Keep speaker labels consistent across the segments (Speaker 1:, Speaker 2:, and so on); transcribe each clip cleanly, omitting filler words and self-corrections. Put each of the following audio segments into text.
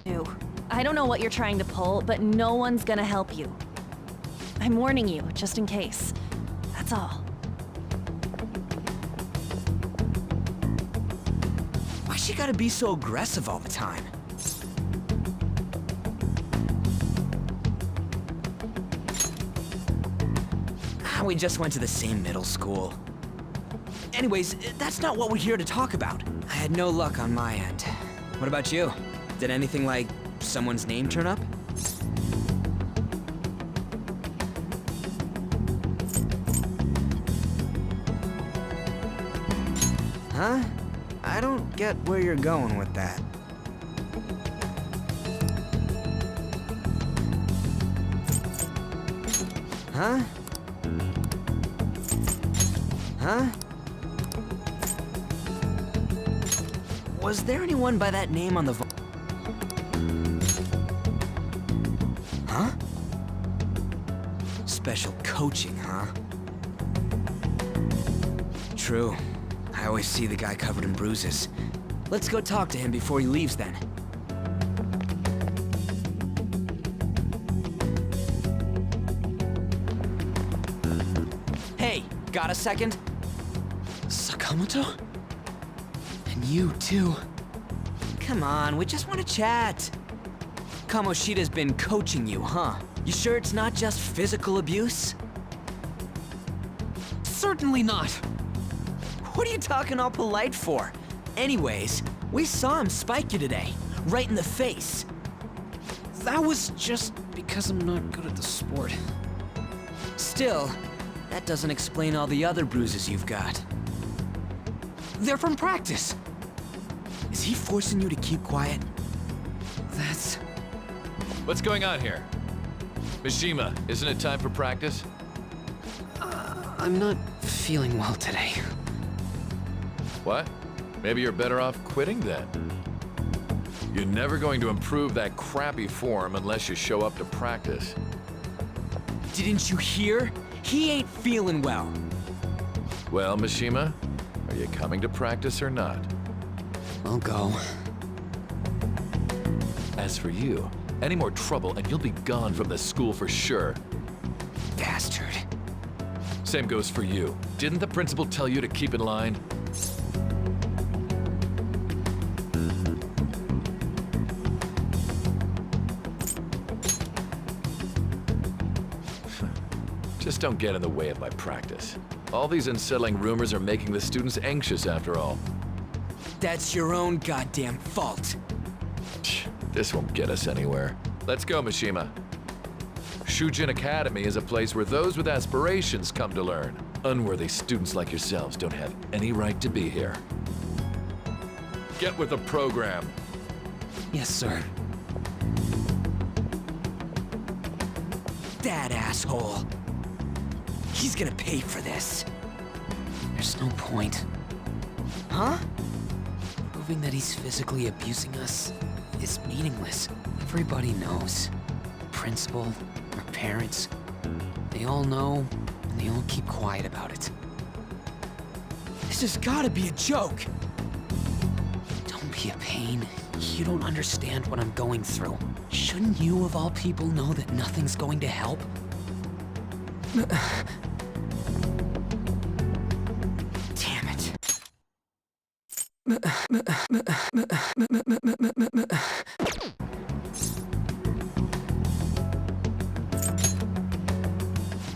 Speaker 1: I don't know what you're trying to pull, but no one's gonna help you. I'm warning you, just in case. That's all.
Speaker 2: Why she gotta be so aggressive all the time? We just went to the same middle school. Anyways, that's not what we're here to talk about. I had no luck on my end. What about you? Did anything like someone's name turn up? Huh? I don't get where you're going with that. Huh? Huh? Was there anyone by that name on the Huh? Special coaching, huh? True. I always see the guy covered in bruises. Let's go talk to him before he leaves then. Hey, got a second? Sakamoto? And you too. Come on, we just want to chat. Kamoshida's been coaching you, huh? You sure it's not just physical abuse? Certainly not. What are you talking all polite for? Anyways, we saw him spike you today, right in the face.
Speaker 3: That was just because I'm not good at the sport.
Speaker 2: Still, that doesn't explain all the other bruises you've got. They're from practice. Is he forcing you to keep quiet?
Speaker 3: That's...
Speaker 4: What's going on here? Mishima, isn't it time for practice?
Speaker 3: I'm not feeling well today.
Speaker 4: What? Maybe you're better off quitting then. You're never going to improve that crappy form unless you show up to practice.
Speaker 2: Didn't you hear? He ain't feeling well.
Speaker 4: Well, Mishima, are you coming to practice or not?
Speaker 3: I'll go.
Speaker 4: As for you, any more trouble and you'll be gone from the school for sure.
Speaker 2: Bastard.
Speaker 4: Same goes for you. Didn't the principal tell you to keep in line? Just don't get in the way of my practice. All these unsettling rumors are making the students anxious after all.
Speaker 2: That's your own goddamn fault.
Speaker 4: This won't get us anywhere. Let's go, Mishima. Shujin Academy is a place where those with aspirations come to learn. Unworthy students like yourselves don't have any right to be here. Get with the program.
Speaker 3: Yes, sir.
Speaker 2: That asshole. He's gonna pay for this.
Speaker 3: There's no point.
Speaker 2: Huh?
Speaker 3: Proving that he's physically abusing us is meaningless. Everybody knows. The principal, our parents, they all know, and they all keep quiet about it.
Speaker 2: This has gotta be a joke.
Speaker 3: Don't be a pain. You don't understand what I'm going through. Shouldn't you, of all people, know that nothing's going to help?
Speaker 2: Damn it.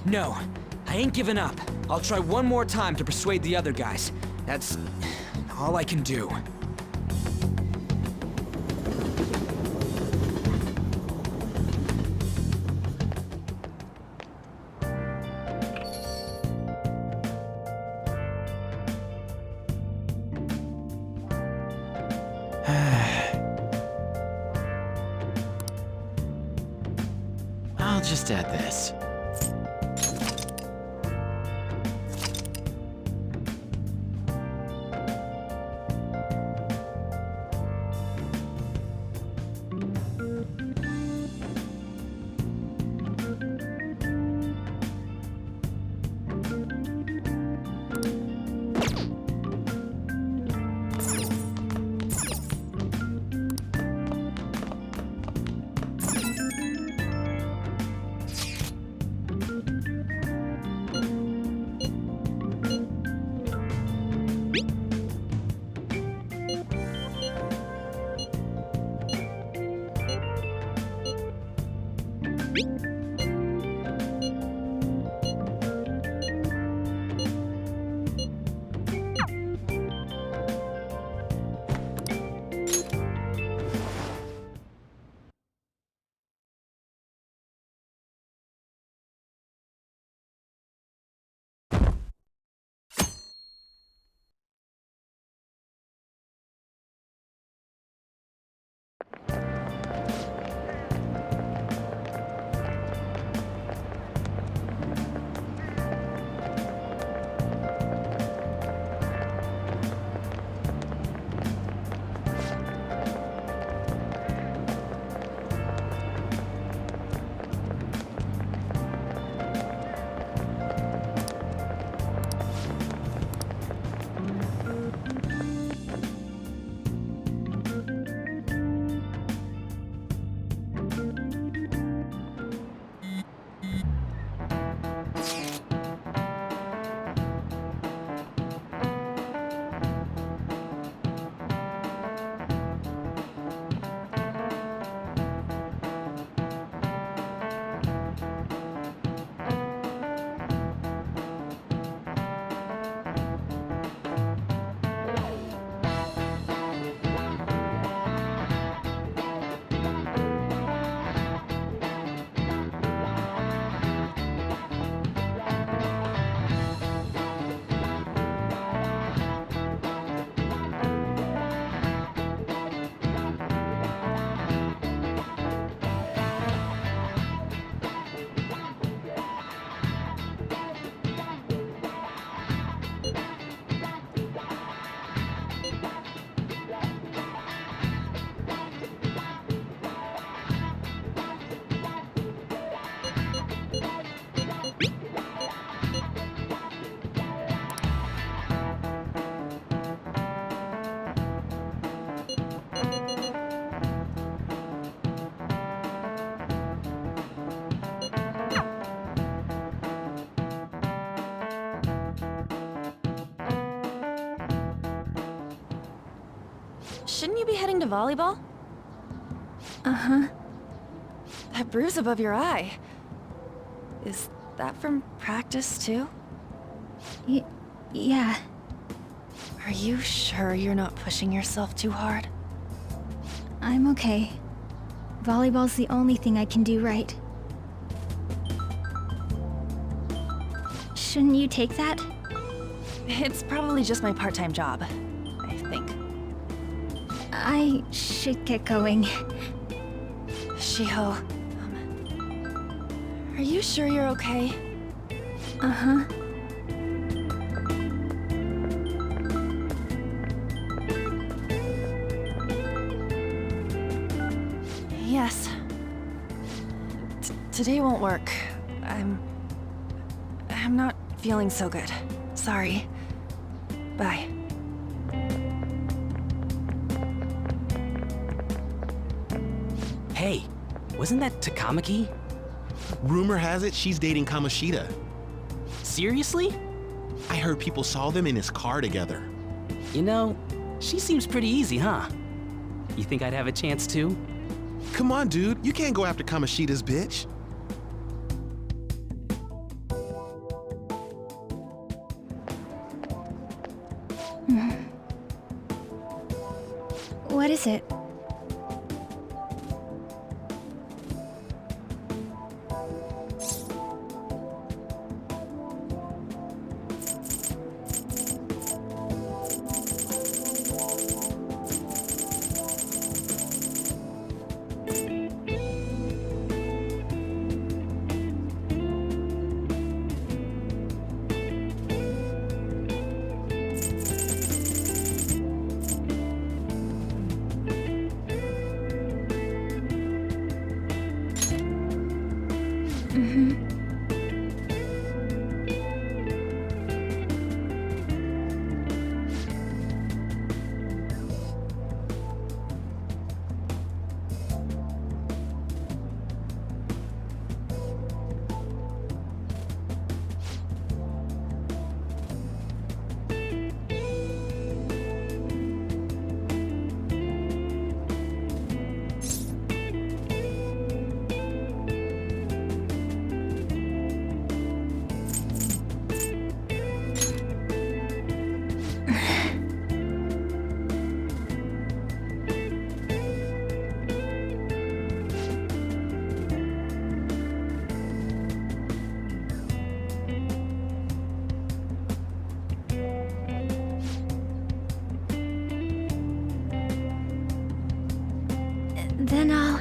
Speaker 2: No, I ain't giving up. I'll try one more time to persuade the other guys. That's all I can do.
Speaker 3: I'll just add this.
Speaker 1: shouldn't you be heading to volleyball?
Speaker 5: Uh-huh.
Speaker 1: That bruise above your eye. Is that from practice, too?
Speaker 5: Yeah.
Speaker 1: Are you sure you're not pushing yourself too hard?
Speaker 5: I'm okay. Volleyball's the only thing I can do right. Shouldn't you take that?
Speaker 1: It's probably just my part-time job, I think.
Speaker 5: I should get going.
Speaker 1: Shiho, are you sure you're okay?
Speaker 5: Uh-huh.
Speaker 1: Yes. Today won't work. I'm not feeling so good. Sorry. Bye.
Speaker 6: Hey, wasn't that Takamaki?
Speaker 7: Rumor has it she's dating Kamoshida.
Speaker 6: Seriously?
Speaker 7: I heard people saw them in his car together.
Speaker 6: You know, she seems pretty easy, huh? You think I'd have a chance too?
Speaker 7: Come on, dude, you can't go after Kamoshida's bitch.
Speaker 5: What is it? Then I'll...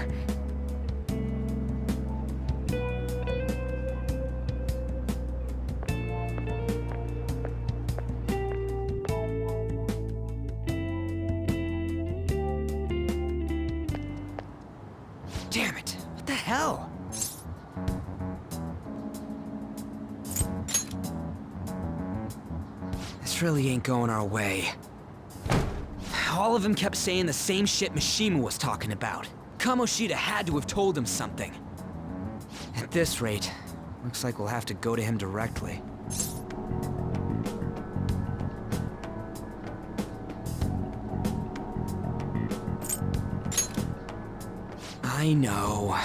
Speaker 2: Damn it! What the hell? This really ain't going our way. All of them kept saying the same shit Mishima was talking about. Kamoshida had to have told him something. At this rate, looks like we'll have to go to him directly. I know.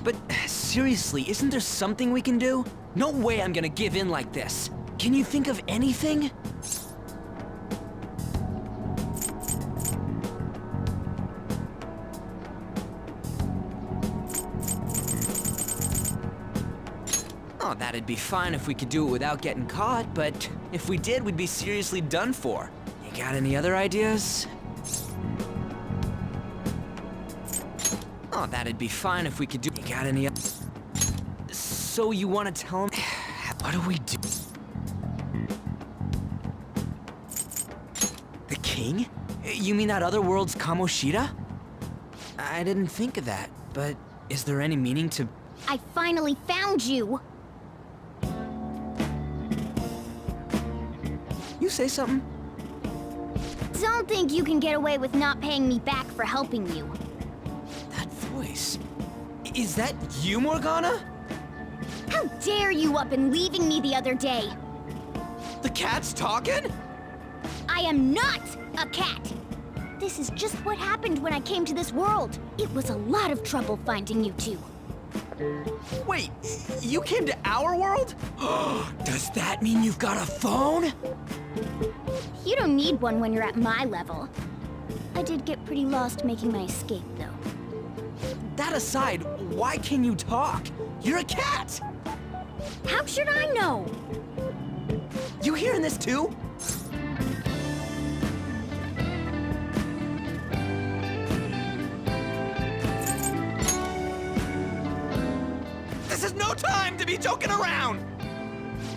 Speaker 2: But seriously, isn't there something we can do? No way I'm gonna give in like this. Can you think of anything? Oh, that'd be fine if we could do it without getting caught, but if we did, we'd be seriously done for. You got any other ideas? Oh, that'd be fine if we could do. You got any? So you want to tell him? What do we do? The king? You mean that other world's Kamoshida? I didn't think of that, but is there any meaning to?
Speaker 8: I finally found you!
Speaker 2: You say something?
Speaker 8: Don't think you can get away with not paying me back for helping you.
Speaker 2: That voice. Is that you, Morgana?
Speaker 8: How dare you up and leaving me the other day?
Speaker 2: The cat's talking?
Speaker 8: I am not a cat! This is just what happened when I came to this world. It was a lot of trouble finding you two.
Speaker 2: Wait, you came to our world? Does that mean you've got a phone?
Speaker 8: You don't need one when you're at my level. I did get pretty lost making my escape, though.
Speaker 2: That aside, why can you talk? You're a cat!
Speaker 8: How should I know?
Speaker 2: You hearing this too? This is no time to be joking around!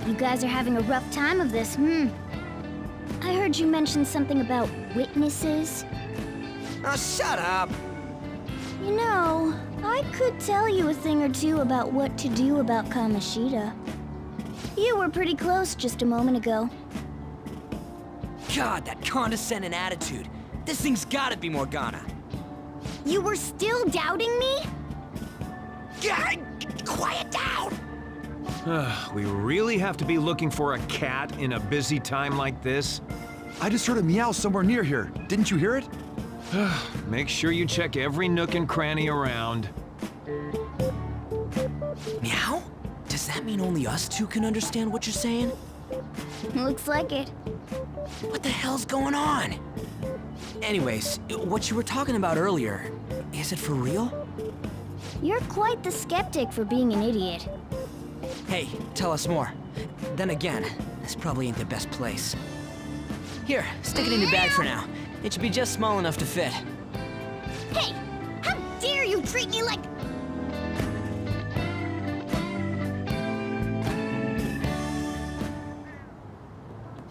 Speaker 8: You guys are having a rough time of this, I heard you mention something about witnesses.
Speaker 2: Oh, shut up!
Speaker 8: You know, I could tell you a thing or two about what to do about Kamoshida. You were pretty close just a moment ago.
Speaker 2: God, that condescending attitude. This thing's gotta be Morgana.
Speaker 8: You were still doubting me?
Speaker 2: God, quiet down!
Speaker 9: We really have to be looking for a cat in a busy time like this?
Speaker 10: I just heard a meow somewhere near here. Didn't you hear it?
Speaker 9: Make sure you check every nook and cranny around.
Speaker 2: Meow? Does that mean only us two can understand what you're saying?
Speaker 8: Looks like it.
Speaker 2: What the hell's going on? Anyways, what you were talking about earlier, is it for real?
Speaker 8: You're quite the skeptic for being an idiot.
Speaker 2: Hey, tell us more. Then again, this probably ain't the best place. Here, stick it in your bag for now. It should be just small enough to fit.
Speaker 8: Hey! How dare you treat me like...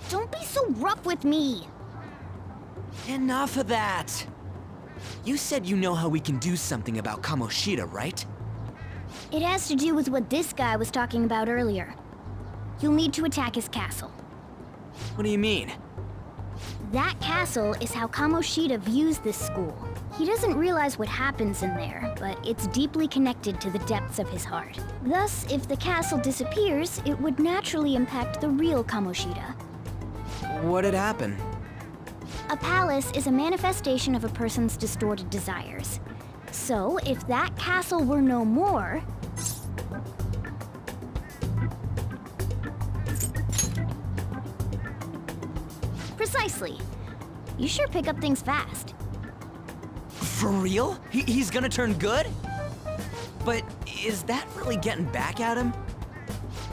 Speaker 8: Don't be so rough with me!
Speaker 2: Enough of that! You said you know how we can do something about Kamoshida, right?
Speaker 8: It has to do with what this guy was talking about earlier. You'll need to attack his castle.
Speaker 2: What do you mean?
Speaker 8: That castle is how Kamoshida views this school. He doesn't realize what happens in there, but it's deeply connected to the depths of his heart. Thus, if the castle disappears, it would naturally impact the real Kamoshida.
Speaker 2: What'd happen?
Speaker 8: A palace is a manifestation of a person's distorted desires. So, if that castle were no more... Precisely. You sure pick up things fast.
Speaker 2: For real? He's gonna turn good? But is that really getting back at him?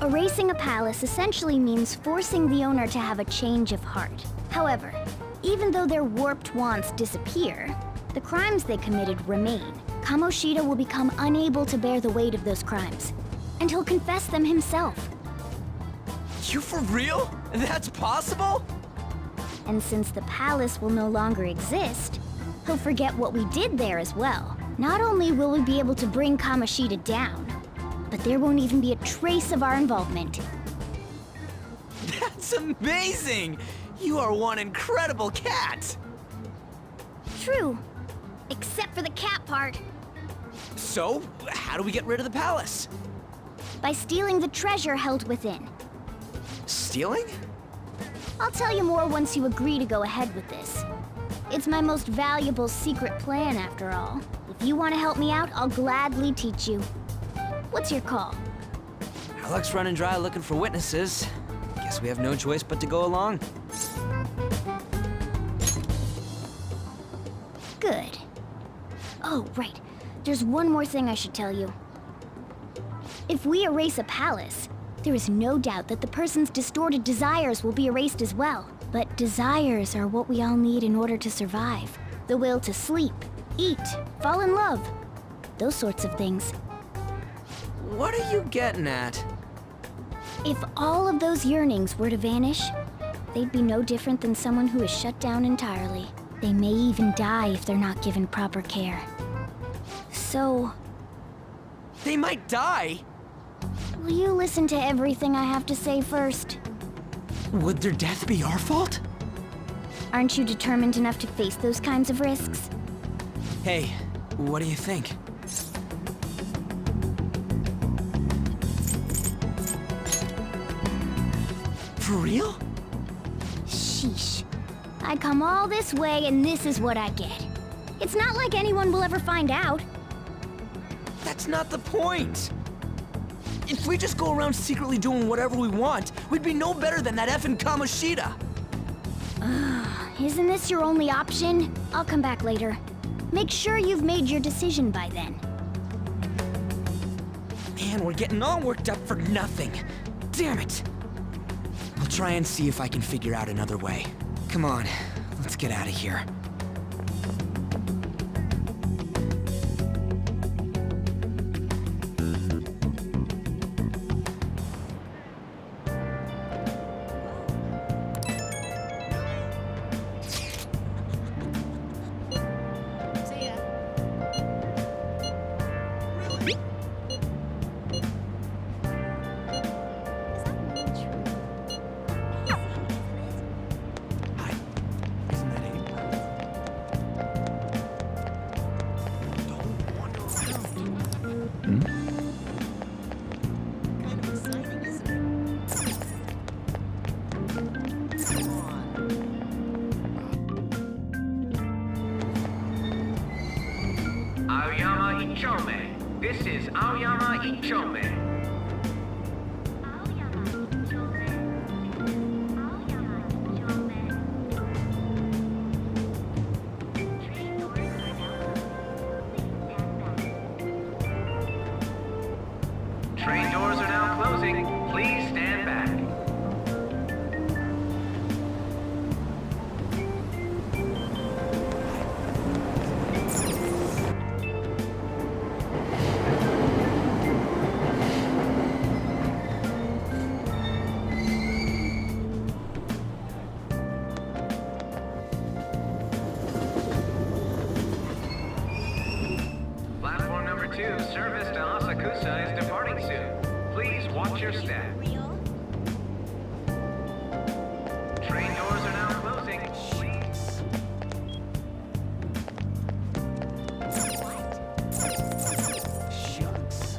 Speaker 8: Erasing a palace essentially means forcing the owner to have a change of heart. However, even though their warped wants disappear, the crimes they committed remain. Kamoshida will become unable to bear the weight of those crimes, and he'll confess them himself.
Speaker 2: You for real? That's possible?
Speaker 8: And since the palace will no longer exist, he'll forget what we did there as well. Not only will we be able to bring Kamoshida down, but there won't even be a trace of our involvement.
Speaker 2: That's amazing! You are one incredible cat!
Speaker 8: True. Except for the cat part.
Speaker 2: So, how do we get rid of the palace?
Speaker 8: By stealing the treasure held within.
Speaker 2: Stealing?
Speaker 8: I'll tell you more once you agree to go ahead with this. It's my most valuable secret plan, after all. If you want to help me out, I'll gladly teach you. What's your call?
Speaker 2: Our luck's running dry looking for witnesses. Guess we have no choice but to go along.
Speaker 8: Good. Oh, right. There's one more thing I should tell you. If we erase a palace, there is no doubt that the person's distorted desires will be erased as well. But desires are what we all need in order to survive. The will to sleep, eat, fall in love. Those sorts of things.
Speaker 2: What are you getting at?
Speaker 8: If all of those yearnings were to vanish, they'd be no different than someone who is shut down entirely. They may even die if they're not given proper care. So...
Speaker 2: They might die?
Speaker 8: will you listen to everything I have to say first?
Speaker 2: Would their death be our fault?
Speaker 8: Aren't you determined enough to face those kinds of risks?
Speaker 2: Hey, what do you think? For real?
Speaker 8: Sheesh. I come all this way and this is what I get. It's not like anyone will ever find out.
Speaker 2: That's not the point. If we just go around secretly doing whatever we want, we'd be no better than that effing Kamoshida.
Speaker 8: Isn't this your only option? I'll come back later. Make sure you've made your decision by then.
Speaker 2: Man, we're getting all worked up for nothing. Damn it. I'll try and see if I can figure out another way. Come on, let's get out of here.
Speaker 11: Aoyama Ichome. This is Aoyama Ichome. Train doors are now closing. Please stand back. Platform number 2, service to Asakusa is departing soon. Please watch your step. Train doors are now closing. Please.
Speaker 2: Shucks.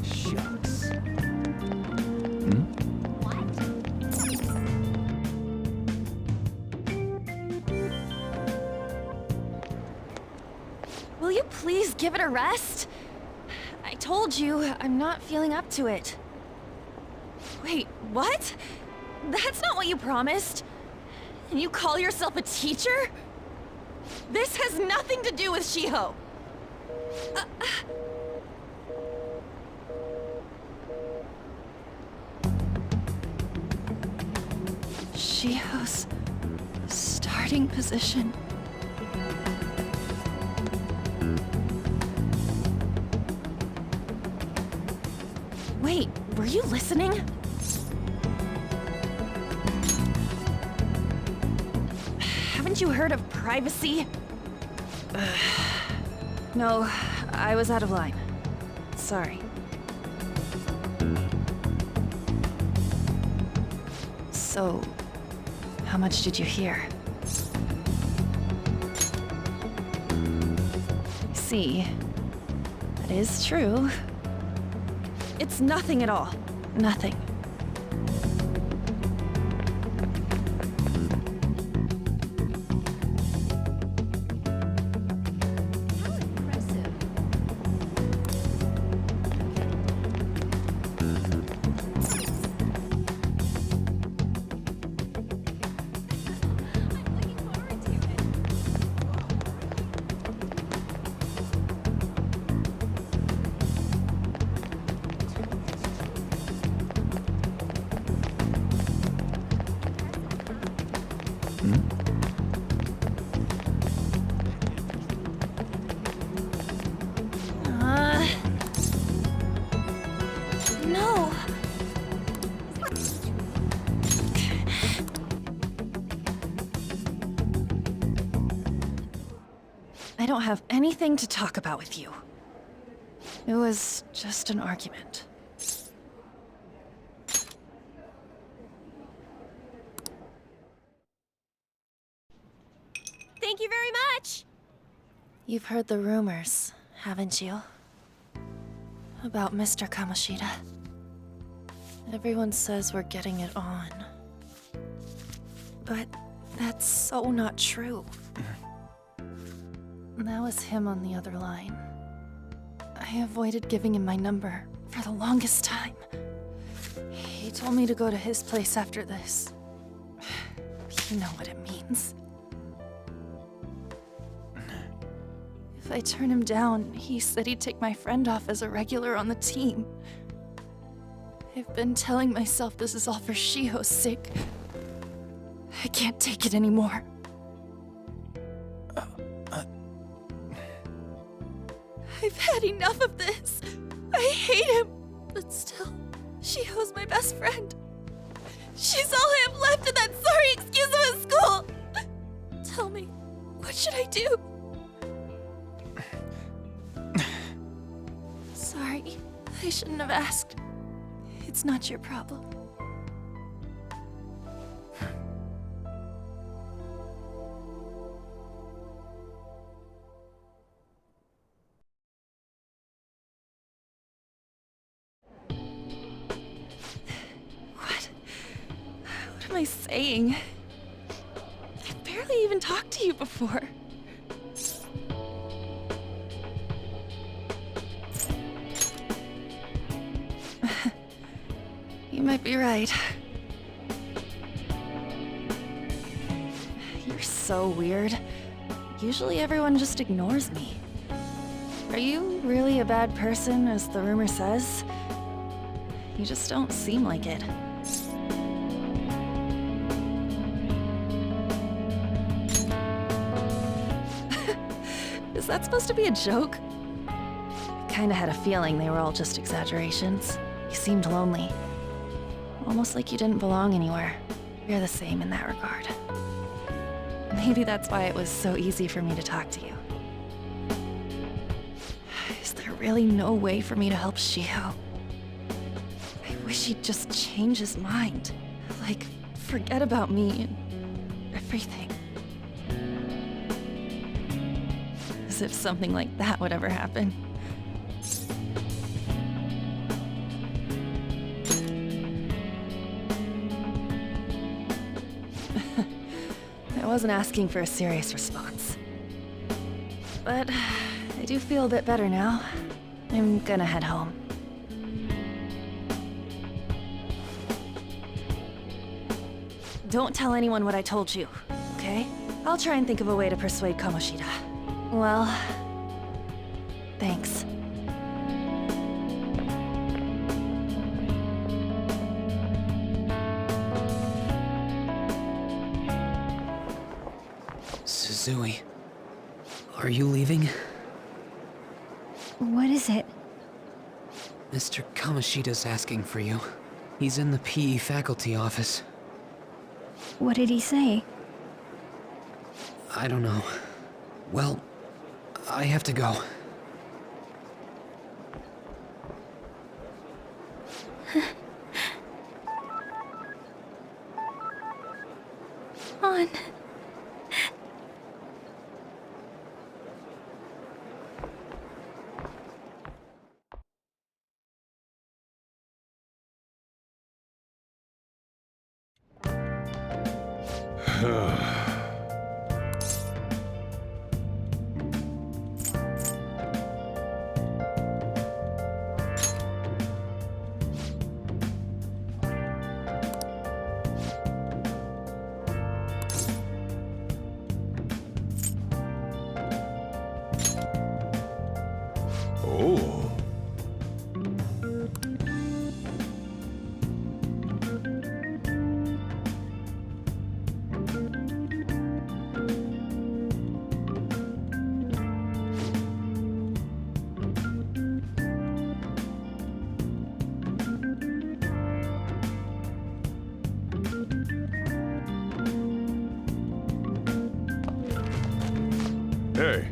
Speaker 2: Shucks.
Speaker 1: Will you please give it a rest? I told you, I'm not feeling up to it. Wait, what? That's not what you promised. And you call yourself a teacher? This has nothing to do with Shiho. Shiho's starting position. Wait, were you listening? Haven't you heard of privacy? No, I was out of line. Sorry. So, how much did you hear? See, that is true. It's nothing at all. Nothing. No. I don't have anything to talk about with you. It was just an argument. You've heard the rumors, haven't you? About Mr. Kamoshida. Everyone says we're getting it on. But that's so not true. That was him on the other line. I avoided giving him my number for the longest time. He told me to go to his place after this. You know what it means. If I turn him down, he said he'd take my friend off as a regular on the team. I've been telling myself this is all for Shiho's sake. I can't take it anymore. I've had enough of this. I hate him. But still, Shiho's my best friend. She's all I have left in that sorry excuse of a school. Tell me, what should I do? Sorry, I shouldn't have asked. It's not your problem. What am I saying? I've barely even talked to you before. You might be right. You're so weird. Usually everyone just ignores me. Are you really a bad person, as the rumor says? You just don't seem like it. Is that supposed to be a joke? I kinda had a feeling they were all just exaggerations. You seemed lonely. Almost like you didn't belong anywhere. You're the same in that regard. Maybe that's why it was so easy for me to talk to you. Is there really no way for me to help Shiho? I wish he'd just change his mind. Like, forget about me and everything. As if something like that would ever happen. I wasn't asking for a serious response. But I do feel a bit better now. I'm gonna head home. Don't tell anyone what I told you, okay? I'll try and think of a way to persuade Kamoshida. Well, thanks.
Speaker 3: Suzui, are you leaving?
Speaker 5: What is it?
Speaker 3: Mr. Kamoshida's asking for you. He's in the PE faculty office.
Speaker 5: What did he say?
Speaker 3: I don't know. Well, I have to go.
Speaker 5: On.
Speaker 9: Oh. Hey.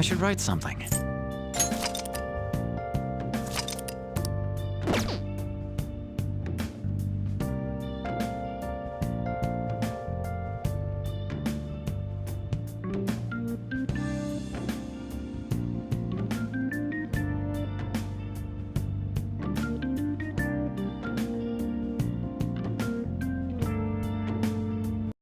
Speaker 12: I should write something.